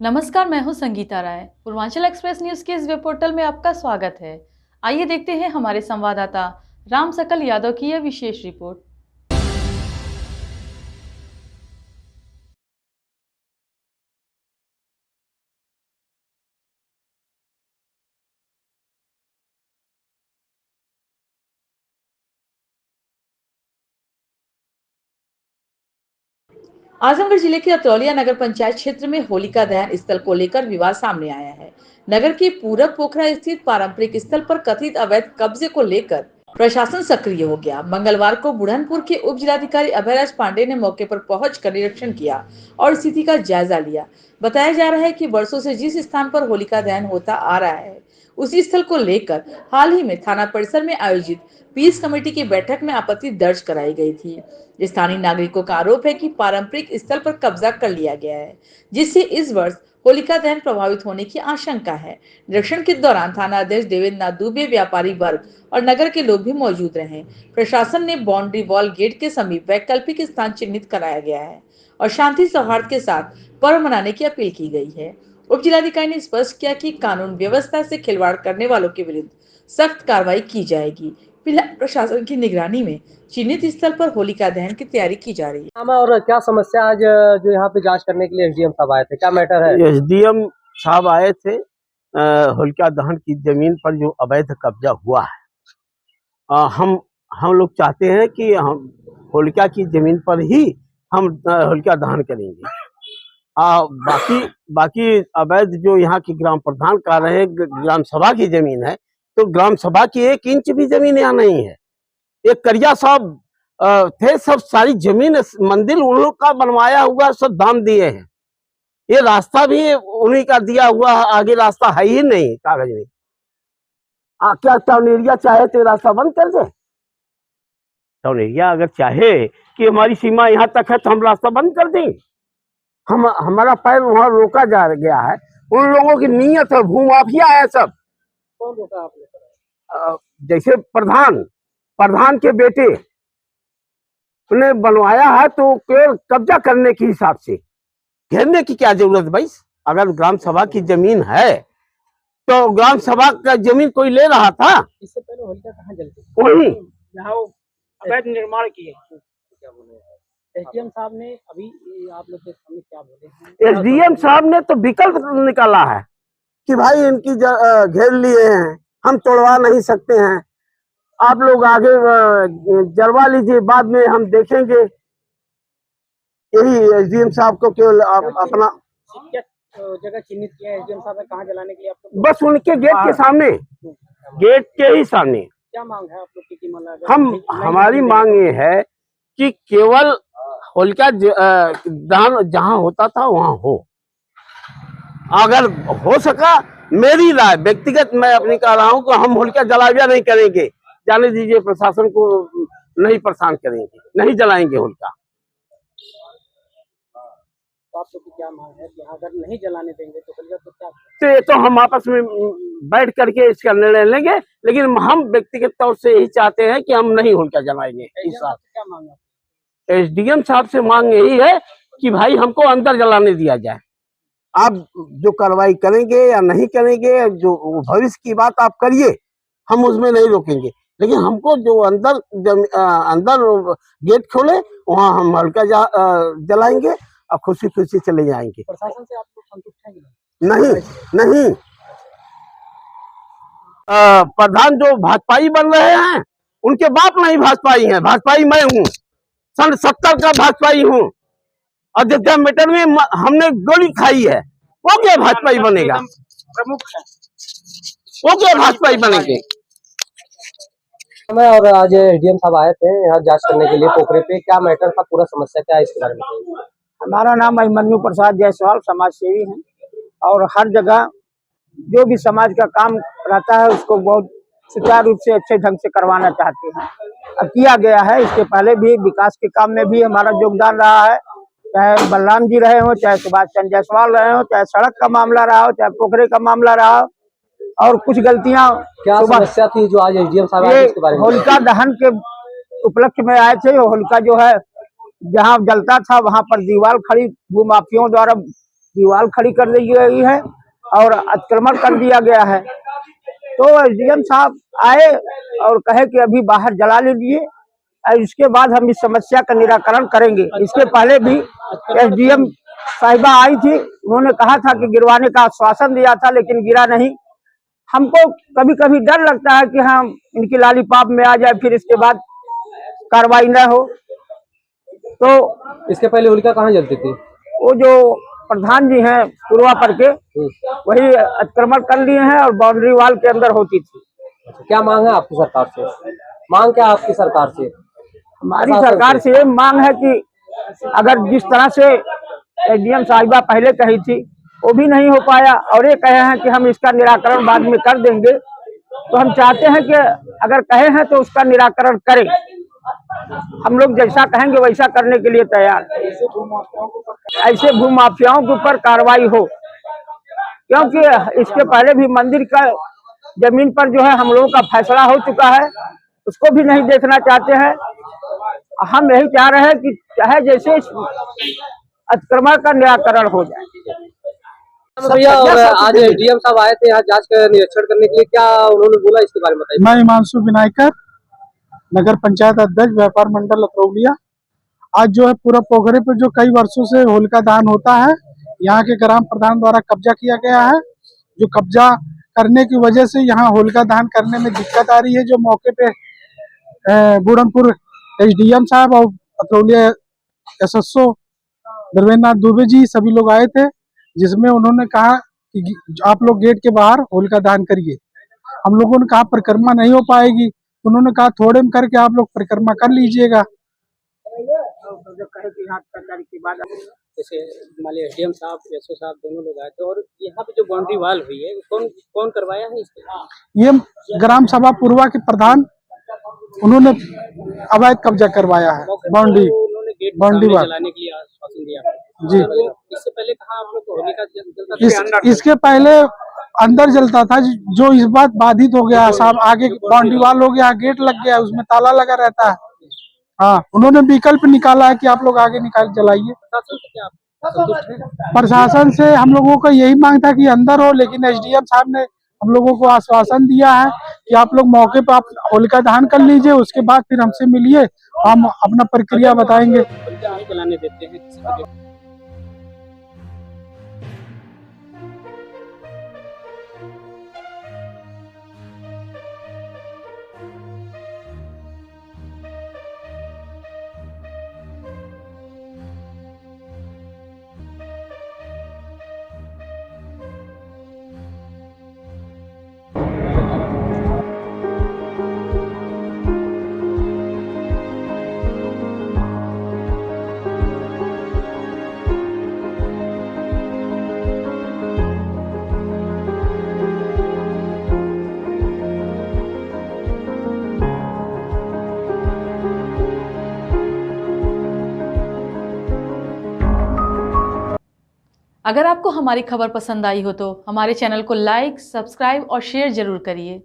नमस्कार, मैं हूं संगीता राय। पूर्वांचल एक्सप्रेस न्यूज के इस वेब पोर्टल में आपका स्वागत है। आइए देखते हैं हमारे संवाददाता राम सकल यादव की यह विशेष रिपोर्ट। आजमगढ़ जिले के अतरौलिया नगर पंचायत क्षेत्र में होलिका दहन स्थल को लेकर विवाद सामने आया है। नगर के पूरब पोखरा स्थित पारंपरिक स्थल पर कथित अवैध कब्जे को लेकर प्रशासन सक्रिय हो गया। मंगलवार को बुढ़नपुर के उप जिलाधिकारी अभयराज पांडे ने मौके पर पहुंचकर निरीक्षण किया और स्थिति का जायजा लिया। बताया जा रहा है कि वर्षों से जिस स्थान पर होलिका दहन होता आ रहा है उसी स्थल को लेकर हाल ही में थाना परिसर में आयोजित पीस कमेटी की बैठक में आपत्ति दर्ज कराई गई थी। स्थानीय नागरिकों का आरोप है कि पारंपरिक स्थल पर कब्जा कर लिया गया है, जिससे इस वर्ष होलिका दहन प्रभावित होने की आशंका है। निरीक्षण के दौरान थाना अध्यक्ष देवेंद्र नाथ दुबे, व्यापारी वर्ग और नगर के लोग भी मौजूद रहे। प्रशासन ने बाउंड्री वॉल गेट के समीप वैकल्पिक स्थान चिन्हित कराया गया है और शांति सौहार्द के साथ पर्व मनाने की अपील की गई है। उप जिलाधिकारी ने स्पष्ट किया कि कानून व्यवस्था से खिलवाड़ करने वालों के विरुद्ध सख्त कार्रवाई की जाएगी। फिलहाल प्रशासन की निगरानी में चिन्हित स्थल पर होलिका दहन की तैयारी की जा रही है। और क्या समस्या आज जो यहाँ पे जांच करने के लिए एसडीएम साहब आए थे, क्या मैटर है? एसडीएम साहब आए थे होलिका दहन की जमीन पर जो अवैध कब्जा हुआ है। हम लोग चाहते हैं कि हम होलिका की जमीन पर ही हम होलिका दहन करेंगे। बाकी अवैध जो यहाँ की ग्राम प्रधान का रहे, ग्राम सभा की जमीन है, तो ग्राम सभा की 1 इंच भी जमीन यहाँ नहीं है। एक करिया साहब थे, सब सारी जमीन मंदिर उन लोग का बनवाया हुआ, सब दाम दिए हैं। ये रास्ता भी उन्हीं का दिया हुआ, आगे रास्ता है ही नहीं कागज में। क्या टाउन एरिया चाहे तो रास्ता बंद कर दे? टाउन एरिया अगर चाहे कि हमारी सीमा यहाँ तक है तो हम रास्ता बंद कर देंगे। हमारा पैर वहाँ रोका जा गया है। उन लोगों की नीयत है, भूमाफिया है सब। कौन रोका आपने? जैसे प्रधान के बेटे ने बनवाया है, तो कब्जा करने के हिसाब से घेरने की क्या जरूरत भाई? अगर ग्राम सभा की जमीन है तो ग्राम सभा का जमीन कोई ले रहा था? इससे पहले होलिका कहाँ जलती थी? वही यहाँ अवैध निर्माण किए। क्या बोले एसडीएम साहब ने? अभी आप लोग के सामने क्या बोले? एसडीएम साहब ने तो विकल्प निकाला है कि भाई इनकी घेर लिए हैं, हम तोड़वा नहीं सकते हैं, आप लोग आगे जलवा लीजिए, बाद में हम देखेंगे। यही एसडीएम साहब को केवल अपना जगह चिन्हित किया है एसडीएम साहब ने कहाँ जलाने के लिए आपको? बस उनके गेट के सामने, गेट के ही सामने। क्या मांग है आप लोग की? हमारी मांग ये है कि केवल होलिका दहन जहाँ होता था वहाँ हो। अगर हो सका, मेरी राय व्यक्तिगत मैं अपनी कह रहा हूँ कि हम होलिका जलाविया नहीं करेंगे। जाने दीजिए, प्रशासन को नहीं परेशान करेंगे, नहीं जलाएंगे होलिका। तो आप लोग की क्या मांग है? अगर नहीं जलाने देंगे तो क्या? तो ये तो हम आपस में बैठ करके इसका निर्णय लेंगे, लेकिन हम व्यक्तिगत तौर से यही चाहते हैं कि हम नहीं होलिका जलाएंगे इस साल। क्या मांग है? एसडीएम साहब से मांग यही है कि भाई हमको अंदर जलाने दिया जाए। आप जो कार्रवाई करेंगे या नहीं करेंगे, जो भविष्य की बात आप करिए, हम उसमें नहीं रोकेंगे, लेकिन हमको जो अंदर गेट खोले वहाँ हम हल्का जलाएंगे और खुशी खुशी चले जाएंगे। प्रशासन से आप लोग संतुष्ट हैं? नहीं। प्रधान जो भाजपाई बन रहे हैं, उनके बाप नहीं भाजपाई हैं। भाजपाई मैं हूँ, सन 70 का भाजपाई हूँ। अयोध्या मैटर में हमने गोली खाई है, वो क्या भाजपाई बनेगा? प्रमुख है वो क्या भाजपाई बनेंगे? और आज एसडीएम साहब आए थे यहाँ जांच करने के लिए पोखरे पे, क्या मैटर था, पूरा समस्या क्या है, इसके बारे में बताइए। हमारा नाम अभिमन्यु प्रसाद जायसवाल, समाज सेवी हैं और हर जगह जो भी समाज का काम रहता है उसको बहुत सुचारू रूप से अच्छे ढंग से करवाना चाहते हैं। अब किया गया है, इसके पहले भी विकास के काम में भी हमारा योगदान रहा है, चाहे बलराम जी रहे हो, चाहे सुभाष चंद्र जायसवाल रहे हो, चाहे सड़क का मामला रहा हो, चाहे पोखरे का मामला रहा हो। और कुछ गलतियां क्या समस्या थी जो आज एसडीएम साहब आए, इसके बारे में? होलिका दहन के उपलक्ष्य में आए थे। होलिका जो है जहाँ जलता था वहां पर दीवार खड़ी भूमाफियों द्वारा दीवार खड़ी कर दी गई है और अतिक्रमण कर दिया गया है। तो एसडीएम साहब आए और कहे कि अभी बाहर जला लीजिए और इसके बाद हम इस समस्या का निराकरण करेंगे। इसके पहले भी एसडीएम साहिबा आई थी, उन्होंने कहा था कि गिरवाने का आश्वासन दिया था, लेकिन गिरा नहीं। हमको कभी कभी डर लगता है कि हम इनकी लॉलीपॉप में आ जाए, फिर इसके बाद कार्रवाई न हो। तो इसके पहले होलिका कहाँ जलती थी? वो जो प्रधान जी हैं पूर्वा पर के, वही अतिक्रमण कर लिए हैं और बाउंड्री वाल के अंदर होती थी। क्या मांग है आपकी सरकार से? मांग क्या आपकी सरकार से? हमारी सरकार से ये मांग है कि अगर जिस तरह से एसडीएम साहिबा पहले कही थी वो भी नहीं हो पाया और ये कहे हैं कि हम इसका निराकरण बाद में कर देंगे, तो हम चाहते हैं कि अगर कहे हैं तो उसका निराकरण करें। हम लोग जैसा कहेंगे वैसा करने के लिए तैयार हैं। ऐसे भूमाफियाओं के ऊपर कार्रवाई हो, क्योंकि इसके पहले भी मंदिर का जमीन पर जो है हम लोगों का फैसला हो चुका है, उसको भी नहीं देखना चाहते हैं। हम यही चाह रहे हैं कि चाहे जैसे अतिक्रमण का निराकरण हो जाए। भैया, आज एसडीएम साहब आए थे यहाँ जांच का निरीक्षण करने के लिए, क्या उन्होंने बोला इसके बारे में बताइए। मैं हिमांशु विनायकर, नगर पंचायत अध्यक्ष, व्यापार मंडल अतरौलिया। आज जो है पूरा पोखरे पे जो कई वर्षों से होलिका दहन होता है, यहाँ के ग्राम प्रधान द्वारा कब्जा किया गया है। जो कब्जा करने की वजह से यहाँ होलिका दहन करने में दिक्कत आ रही है। जो मौके पे बुढ़नपुर एसडीएम साहब और अतरौलिया एसएसओ धर्मेंद्र दुबे जी सभी लोग आए थे, जिसमें उन्होंने कहा कि आप लोग गेट के बाहर होलिका दहन करिए। हम लोगों ने कहा परिक्रमा नहीं हो पाएगी, तो उन्होंने कहा थोड़े में करके आप लोग परिक्रमा कर लीजिएगा। जैसे मान लीजिए एसडीएम साहब, एसओ साहब दोनों लोग आए थे और यहाँ पे जो बाउंड्री वाल हुई है कौन कौन करवाया है इसको? ये ग्राम सभा पूर्वा के प्रधान, उन्होंने अवैध कब्जा करवाया है बाउंड्री वाल जलाने के लिए आश्वासन दिया जी। इससे पहले कहाँ आप लोग होलिका जलता था? इसके पहले अंदर जलता था, जो इस बात बाधित हो गया साहब। आगे बाउंड्री वाल हो गया, गेट लग गया, उसमें ताला लगा रहता है। हाँ, उन्होंने विकल्प निकाला है कि आप लोग आगे निकाल जलाइए। प्रशासन से हम लोगों का यही मांग था कि अंदर हो, लेकिन एसडीएम साहब ने हम लोगों को आश्वासन दिया है कि आप लोग मौके पर आप होलिका दहन कर लीजिए, उसके बाद फिर हमसे मिलिए, हम अपना प्रक्रिया बताएंगे। जलाने देते हैं। अगर आपको हमारी खबर पसंद आई हो तो हमारे चैनल को लाइक, सब्सक्राइब और शेयर जरूर करिए।